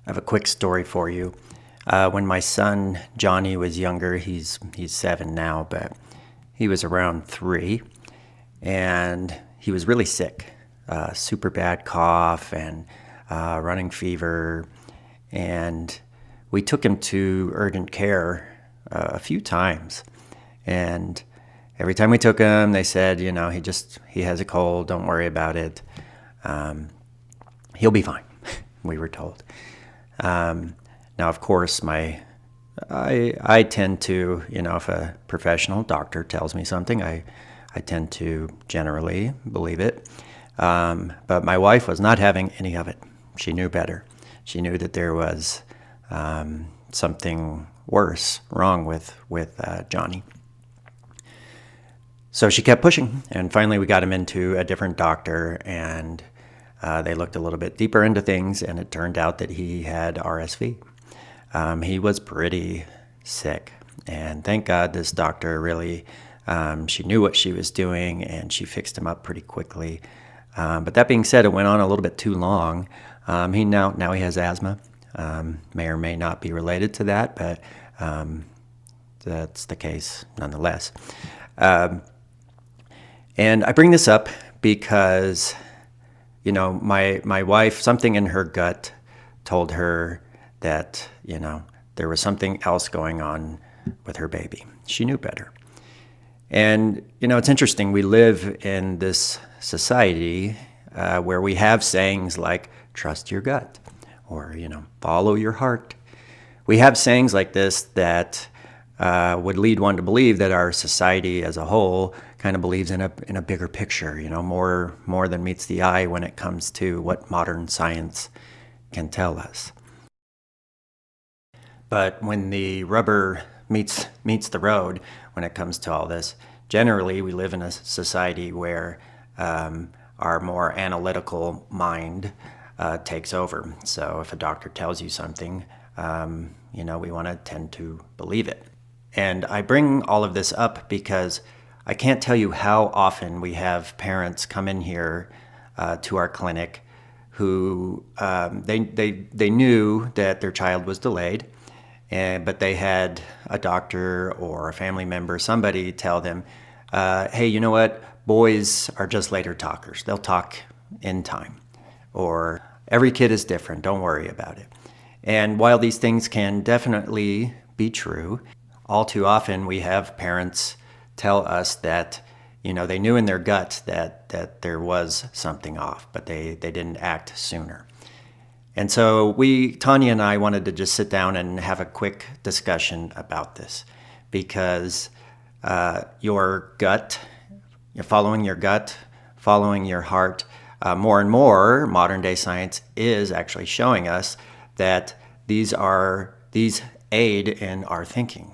I have a quick story for you. When my son Johnny was younger, he's 7 now, but he was around 3, and he was really sick, super bad cough and running fever, and we took him to urgent care a few times, and every time we took him, they said, he has a cold. Don't worry about it. He'll be fine. We were told. Now, of course, I tend to, if a professional doctor tells me something, I tend to generally believe it. But my wife was not having any of it. She knew better. She knew that there was something worse wrong with Johnny. So she kept pushing, and finally we got him into a different doctor, and they looked a little bit deeper into things, and it turned out that he had RSV. He was pretty sick, and thank God this doctor really, she knew what she was doing, and she fixed him up pretty quickly. But that being said, it went on a little bit too long. He now he has asthma. May or may not be related to that, but that's the case nonetheless. And I bring this up because, my wife, something in her gut told her that, there was something else going on with her baby. She knew better. And, it's interesting. We live in this society where we have sayings like, trust your gut, or, follow your heart. We have sayings like this that would lead one to believe that our society as a whole kind of believes in a bigger picture, more than meets the eye when it comes to what modern science can tell us. But when the rubber meets the road, when it comes to all this, generally we live in a society where our more analytical mind takes over. So if a doctor tells you something, we want to tend to believe it. And I bring all of this up because I can't tell you how often we have parents come in here to our clinic who they knew that their child was delayed, but they had a doctor or a family member, somebody tell them, hey, you know what? Boys are just later talkers. They'll talk in time. Or every kid is different. Don't worry about it. And while these things can definitely be true, all too often we have parents tell us that, they knew in their gut that there was something off, but they didn't act sooner. And so Tanya and I wanted to just sit down and have a quick discussion about this, because your gut, you're following your gut, following your heart, more and more modern day science is actually showing us that these aid in our thinking.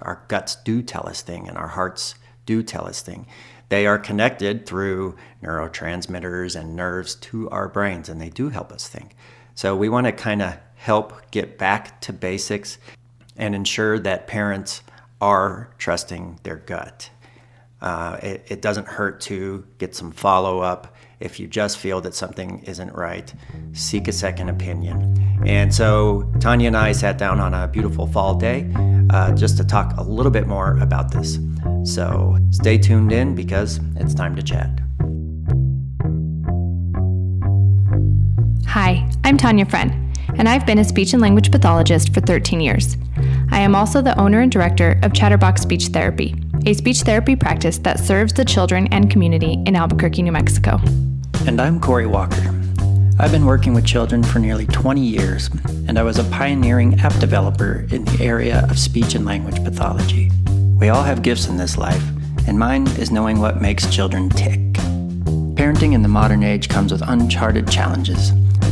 Our guts do tell us things, and our hearts do tell us things. They are connected through neurotransmitters and nerves to our brains, and they do help us think. So we want to kind of help get back to basics and ensure that parents are trusting their gut. It doesn't hurt to get some follow-up. If you just feel that something isn't right, seek a second opinion. And so Tanya and I sat down on a beautiful fall day just to talk a little bit more about this. So stay tuned in because it's time to chat. Hi, I'm Tanya Friend, and I've been a speech and language pathologist for 13 years. I am also the owner and director of Chatterbox Speech Therapy, a speech therapy practice that serves the children and community in Albuquerque, New Mexico. And I'm Corey Walker. I've been working with children for nearly 20 years, and I was a pioneering app developer in the area of speech and language pathology. We all have gifts in this life, and mine is knowing what makes children tick. Parenting in the modern age comes with uncharted challenges.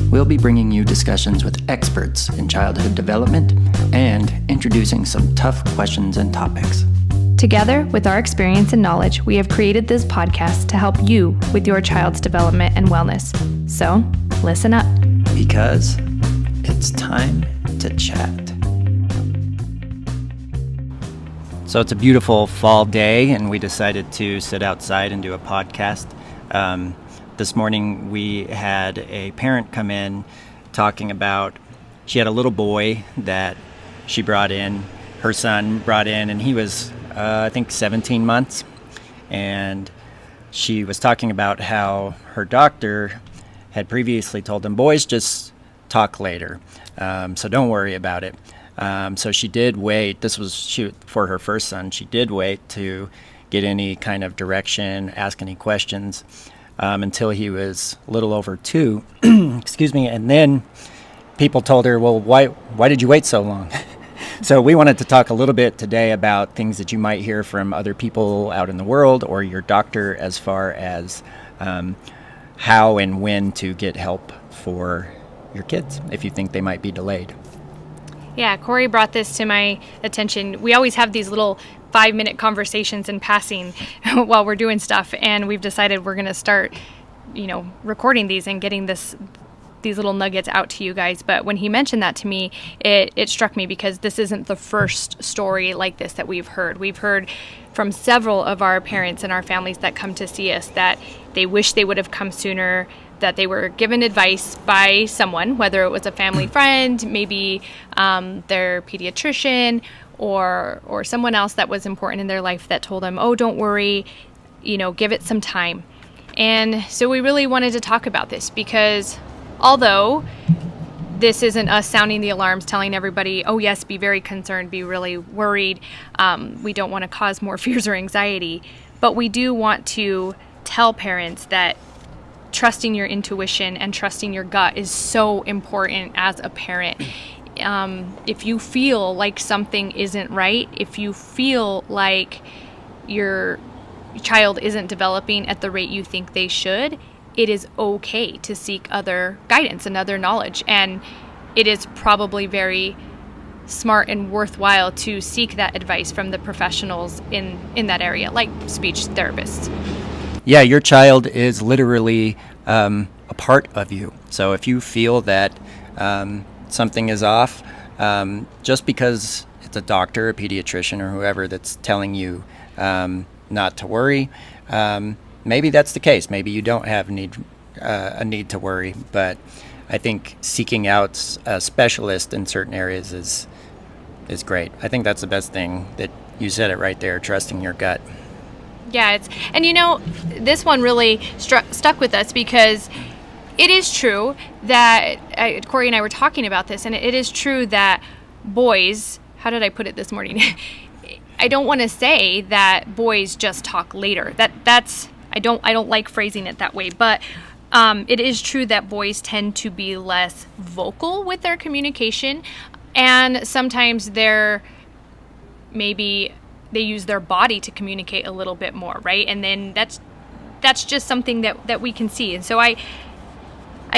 We'll be bringing you discussions with experts in childhood development and introducing some tough questions and topics. Together, with our experience and knowledge, we have created this podcast to help you with your child's development and wellness. So, listen up. Because it's time to chat. So it's a beautiful fall day, and we decided to sit outside and do a podcast. This morning we had a parent come in talking about she had a little boy that she brought in, her son brought in, and he was, I think, 17 months. And she was talking about how her doctor had previously told them, boys just talk later, so don't worry about it. So she did wait. This was for her first son. She did wait to get any kind of direction, ask any questions, until he was a little over 2. Excuse me. And then people told her, well, why did you wait so long? So we wanted to talk a little bit today about things that you might hear from other people out in the world or your doctor as far as how and when to get help for your kids if you think they might be delayed. Yeah, Corey brought this to my attention. We always have these little 5-minute conversations in passing while we're doing stuff, and we've decided we're going to start, recording these and getting these little nuggets out to you guys. But when he mentioned that to me, it struck me because this isn't the first story like this that we've heard. We've heard from several of our parents and our families that come to see us that they wish they would have come sooner, that they were given advice by someone, whether it was a family friend, maybe their pediatrician, or someone else that was important in their life that told them, oh, don't worry, give it some time. And so we really wanted to talk about this because although this isn't us sounding the alarms, telling everybody, oh yes, be very concerned, be really worried, we don't want to cause more fears or anxiety, but we do want to tell parents that trusting your intuition and trusting your gut is so important as a parent. If you feel like something isn't right, if you feel like your child isn't developing at the rate you think they should, it is okay to seek other guidance and other knowledge. And it is probably very smart and worthwhile to seek that advice from the professionals in that area, like speech therapists. Yeah, your child is literally a part of you. So if you feel that something is off, just because it's a doctor, a pediatrician, or whoever that's telling you not to worry, maybe that's the case. Maybe you don't have a need to worry. But I think seeking out a specialist in certain areas is great. I think that's the best thing. That you said it right there, trusting your gut. Yeah, this one really stuck with us because it is true that Corey and I were talking about this, and it is true that boys, how did I put it this morning? I don't want to say that boys just talk later. I don't like phrasing it that way, but it is true that boys tend to be less vocal with their communication, and sometimes they use their body to communicate a little bit more, right? And then that's just something that we can see. And so I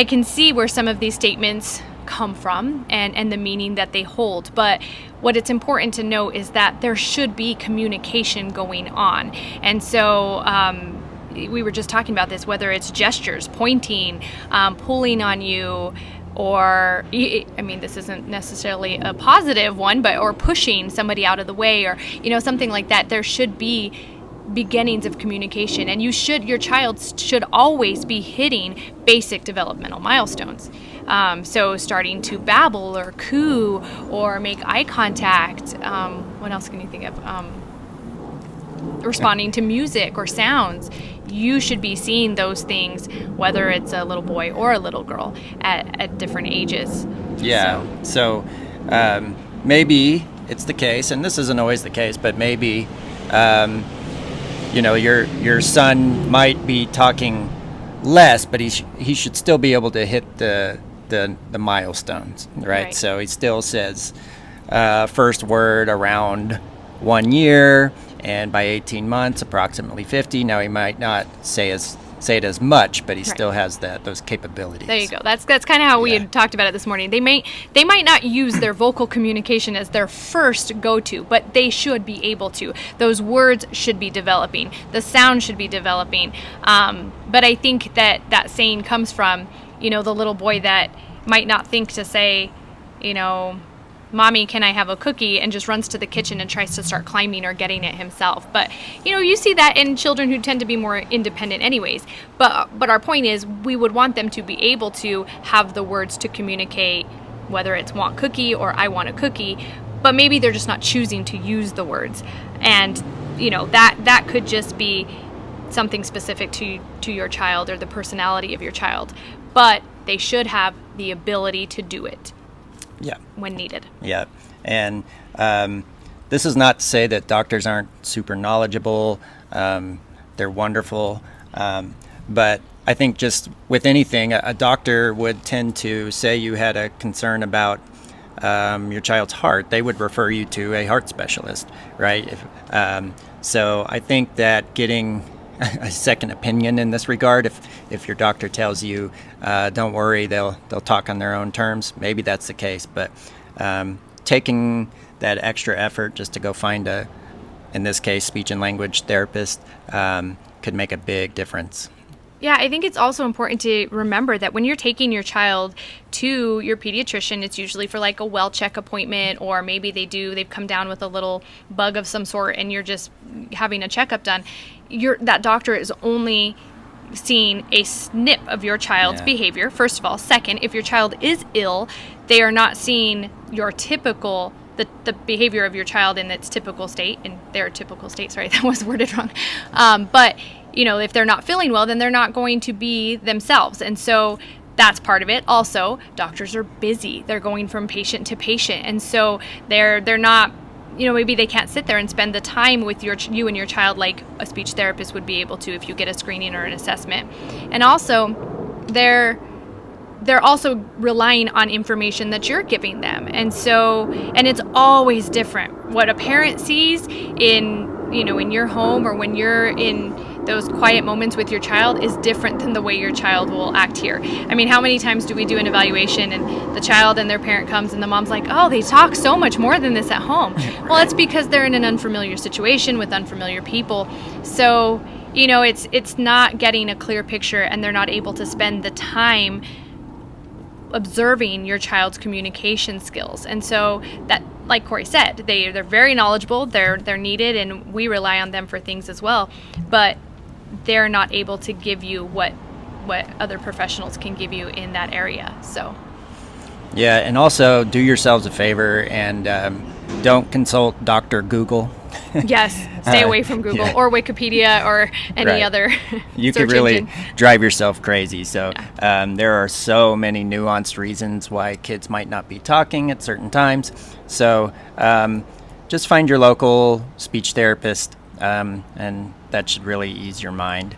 can see where some of these statements come from and the meaning that they hold. But what it's important to know is that there should be communication going on. And so we were just talking about this, whether it's gestures, pointing, pulling on you, or, this isn't necessarily a positive one, or pushing somebody out of the way, or, something like that. There should be beginnings of communication, and your child should always be hitting basic developmental milestones. So starting to babble or coo or make eye contact. What else can you think of? Responding to music or sounds. You should be seeing those things, whether it's a little boy or a little girl at different ages. Yeah. So maybe it's the case, and this isn't always the case, but maybe your son might be talking less, but he should still be able to hit the milestones, right? So he still says first word around 1 year, and by 18 months, approximately 50. Now he might not say it as much, but he still has those capabilities. There you go. That's kind of how we had talked about it this morning. They might not use their vocal communication as their first go-to, but they should be able to. Those words should be developing. The sound should be developing. But I think that saying comes from, the little boy that might not think to say, Mommy, can I have a cookie? And just runs to the kitchen and tries to start climbing or getting it himself. But, you see that in children who tend to be more independent anyways. But our point is we would want them to be able to have the words to communicate whether it's want cookie or I want a cookie, but maybe they're just not choosing to use the words. And, that could just be something specific to your child or the personality of your child. But they should have the ability to do it when needed. Yeah. And this is not to say that doctors aren't super knowledgeable. They're wonderful. But I think just with anything, a doctor would tend to say you had a concern about your child's heart. They would refer you to a heart specialist, right? So I think that getting a second opinion in this regard, if your doctor tells you, don't worry, they'll talk on their own terms, maybe that's the case. But taking that extra effort just to go find in this case, speech and language therapist could make a big difference. Yeah, I think it's also important to remember that when you're taking your child to your pediatrician, it's usually for like a well check appointment, or maybe they've come down with a little bug of some sort and you're just having a checkup done. That doctor is only seeing a snip of your child's behavior, first of all. Second, if your child is ill, they are not seeing your typical the behavior of your child in its typical state, in their typical state. Sorry, that was worded wrong. But if they're not feeling well, then they're not going to be themselves. And so that's part of it. Also, doctors are busy. They're going from patient to patient. And so they're not, maybe they can't sit there and spend the time with you and your child like a speech therapist would be able to if you get a screening or an assessment. And also, they're also relying on information that you're giving them. And it's always different. What a parent sees in your home or when you're in those quiet moments with your child is different than the way your child will act here. I mean, how many times do we do an evaluation and the child and their parent comes and the mom's like, oh, they talk so much more than this at home. Right. Well, it's because they're in an unfamiliar situation with unfamiliar people. So, it's not getting a clear picture, and they're not able to spend the time observing your child's communication skills. And so that, like Corey said, they're very knowledgeable, they're needed, and we rely on them for things as well, but they're not able to give you what other professionals can give you in that area. So yeah, and also do yourselves a favor and don't consult Dr. Google. Yes, stay away from Google or Wikipedia or any other you could really drive yourself crazy. So there are so many nuanced reasons why kids might not be talking at certain times. So just find your local speech therapist, and that should really ease your mind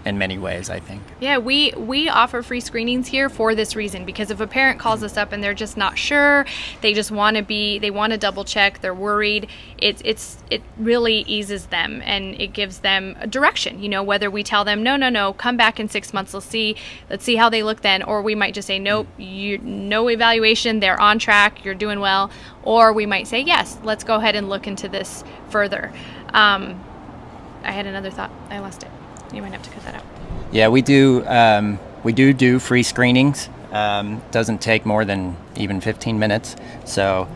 in many ways, I think. Yeah, we offer free screenings here for this reason, because if a parent calls us up and they're just not sure, they just want to double check, they're worried, it really eases them and it gives them a direction, whether we tell them, no, come back in 6 months, let's see how they look then, or we might just say, nope, no evaluation, they're on track, you're doing well, or we might say, yes, let's go ahead and look into this further. I had another thought, I lost it. You might have to cut that out. Yeah, we do free screenings. Doesn't take more than even 15 minutes. So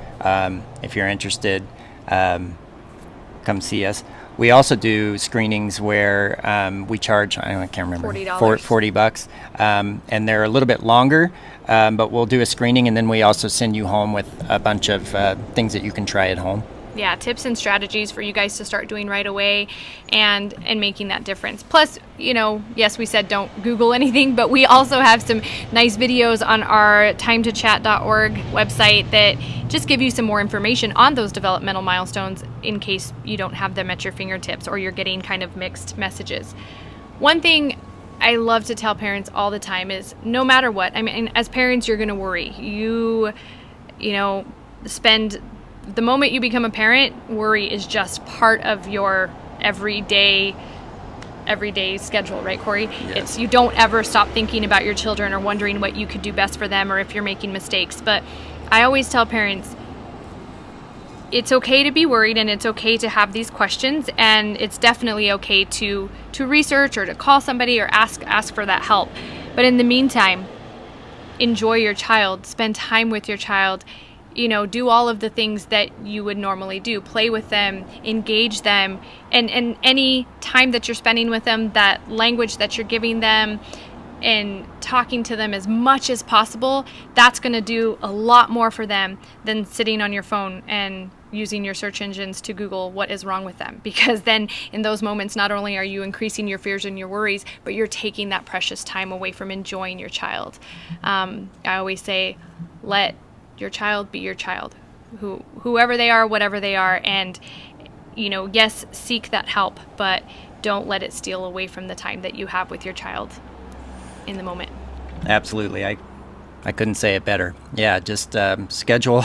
if you're interested, come see us. We also do screenings where we charge, I can't remember, $40. And they're a little bit longer, but we'll do a screening and then we also send you home with a bunch of things that you can try at home. Yeah, tips and strategies for you guys to start doing right away and making that difference. Plus, yes, we said don't Google anything, but we also have some nice videos on our timetochat.org website that just give you some more information on those developmental milestones in case you don't have them at your fingertips or you're getting kind of mixed messages. One thing I love to tell parents all the time is no matter what, I mean, as parents, you're going to worry. Spend the moment you become a parent, worry is just part of your everyday schedule, right, Corey? Yes. You don't ever stop thinking about your children or wondering what you could do best for them or if you're making mistakes. But I always tell parents, it's okay to be worried and it's okay to have these questions, and it's definitely okay to research or to call somebody or ask for that help. But in the meantime, enjoy your child, spend time with your child. Do all of the things that you would normally do. Play with them, engage them, and any time that you're spending with them, that language that you're giving them, and talking to them as much as possible, that's going to do a lot more for them than sitting on your phone and using your search engines to Google what is wrong with them. Because then in those moments, not only are you increasing your fears and your worries, but you're taking that precious time away from enjoying your child. I always say, let your child be your child, whoever they are, whatever they are. And, yes, seek that help, but don't let it steal away from the time that you have with your child in the moment. Absolutely. I couldn't say it better. Yeah, just schedule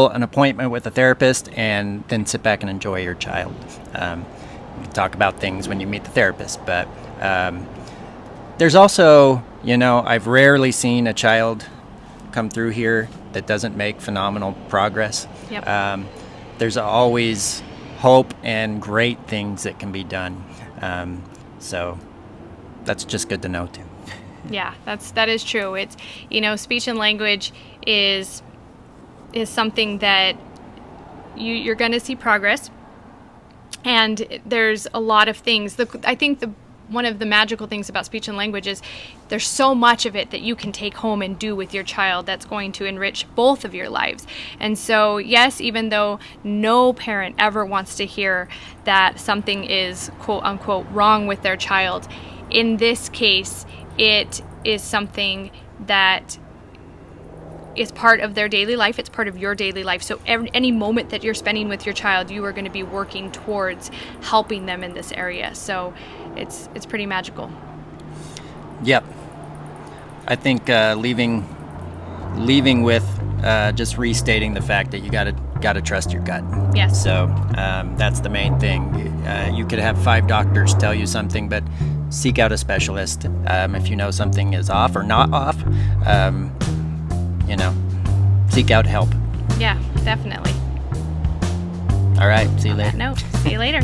an appointment with a therapist and then sit back and enjoy your child. You can talk about things when you meet the therapist, but there's also, I've rarely seen a child come through here that doesn't make phenomenal progress. Yep. There's always hope and great things that can be done. So that's just good to know too. Yeah, that is true. It's, speech and language is something that you're going to see progress, and there's a lot of things. I think one of the magical things about speech and language is there's so much of it that you can take home and do with your child that's going to enrich both of your lives. And so, yes, even though no parent ever wants to hear that something is quote unquote wrong with their child, in this case, it is something that is part of their daily life. It's part of your daily life. So any moment that you're spending with your child, you are going to be working towards helping them in this area. So it's pretty magical. Yep. I think leaving with just restating the fact that you gotta trust your gut. Yes. So that's the main thing. You could have 5 doctors tell you something, but seek out a specialist if you know something is off or not off. Seek out help. Yeah, definitely. All right. See you later. No, see you later.